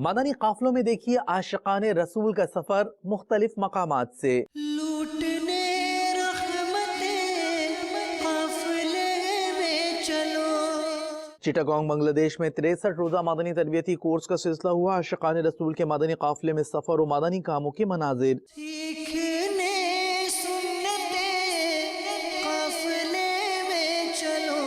مدنی قافلوں میں دیکھیے عاشقان رسول کا سفر مختلف مقامات سے۔ لوٹنے رحمتیں قافلے میں چلو۔ چٹاگانگ بنگلہ دیش میں 63 روزہ مدنی تربیتی کورس کا سلسلہ ہوا۔ عاشقان رسول کے مدنی قافلے میں سفر و مدنی کاموں کے مناظر۔ سیکھنے سنتیں قافلے میں چلو،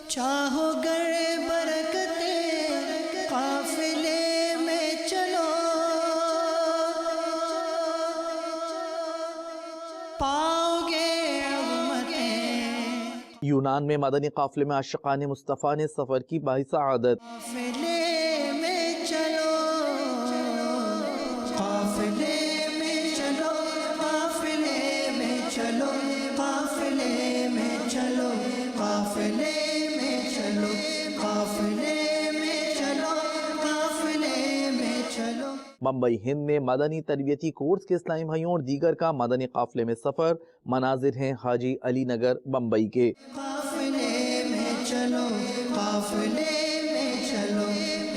چاہو گر برکتیں قافلے میں چلو، پاؤ گے عظمتیں۔ یونان میں مدنی قافلے میں عاشقان مصطفیٰ نے سفر کی باعث سعادت۔ قافلے میں چلو، قافلے میں چلو، قافلے میں چلو، قافلے میں چلو، قافلے میں چلو، قافلے میں چلو، قافلے میں چلو۔ ممبئی ہند میں مدنی تربیتی کورس کے اسلامی بھائیوں اور دیگر کا مدنی قافلے میں سفر۔ مناظر ہیں حاجی علی نگر بمبئی کے۔ قافلے میں چلو، قافلے میں چلو،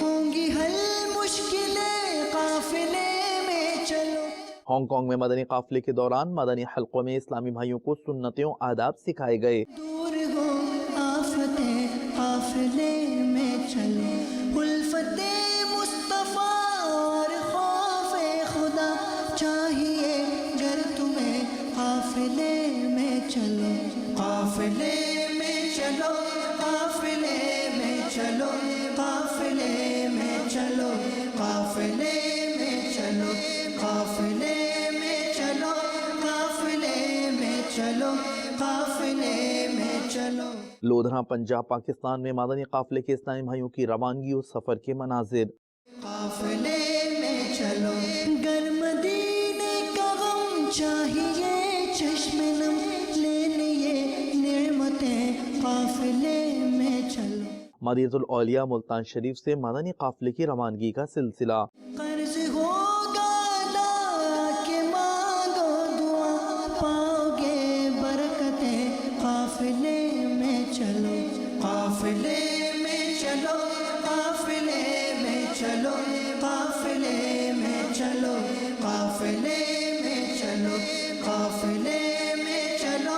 ہوں گی حل مشکلیں قافلے میں چلو۔ ہانگ کانگ میں مدنی قافلے کے دوران مدنی حلقوں میں اسلامی بھائیوں کو سنتیں و آداب سکھائے گئے۔ دور ہو آفتیں قافلے میں چلو، الفت مصطفیٰ اور خوف خدا چاہیے گر تمہیں قافلے میں چلو، قافلے میں چلو، قافلے میں چلو، قافلے میں چلو، قافلے میں چلو، قافلے میں چلو، قافلے میں چلو، قافلے میں چلو۔ لودھرا پنجاب پاکستان میں مدنی قافلے کے اسلامی بھائیوں کی روانگی اور سفر کے مناظر۔ قافلے میں چلو، گر مدینے کا غم چاہیے چشم نم لے لیے نعمتیں قافلے میں چلو۔ مدینہ الاولیاء ملتان شریف سے مدنی قافلے کی روانگی کا سلسلہ۔ قرض ہوگا لا کے مانگو دعا، پاؤ گے برکتیں قافلے میں چلو، قافلے میں چلو، قافلے میں چلو، قافلے میں چلو، قافلے میں چلو، قافلے میں چلو،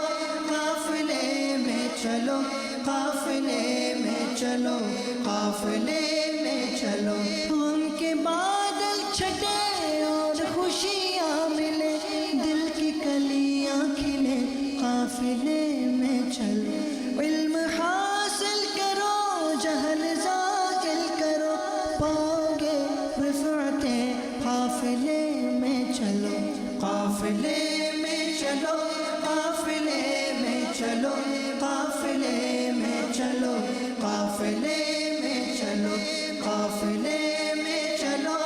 قافلے میں چلو، قافلے میں چلو، قافلے میں چلو۔ غم کے بادل چھٹے اور خوشیاں ملے، دل کی کلیاں کھلے قافلے میں چلو۔ علم حاصل کرو، جہل زائل کرو، پاؤ گے رفعتیں قافلے میں چلو، قافلے میں چلو، قافلے میں چلو، قافلے میں چلو، قافلے میں چلو، قافلے میں چلو،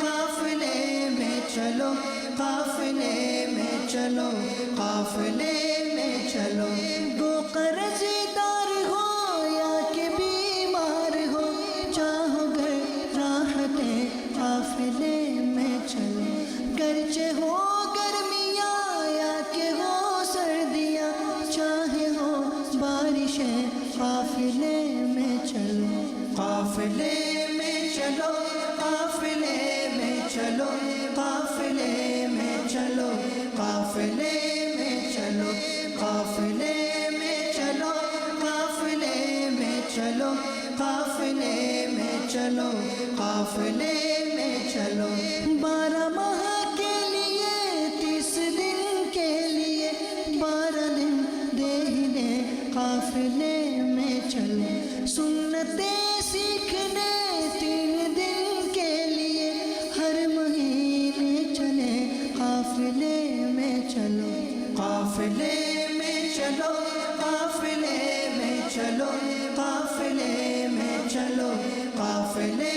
قافلے میں چلو، قافلے میں چلو، قافلے میں چلو۔ گو قرض دار ہو یا کہ بیمار ہو، چاہو گر راحتیں قافلے میں چلو، گرچہ ہو گرمیاں یا کہ ہو سردیاں، چاہے ہو بارشیں قافلے میں چلو، قافلے میں چلو، قافلے میں چلو، قافلے میں چلو، قافلے میں چلو، قافلے میں چلو، قافلے میں چلو، قافلے میں چلو، قافلے میں چلو۔ 12 ماہ کے لیے 30 دن کے لیے، 12 دن دیہنے قافلے میں چلو، سنتیں سیکھنے 3 دن کے لیے، ہر مہینے چلے قافلے میں چلو، قافلے میں چلو، قافلے میں چلو، قافلے میں چلو، قافلے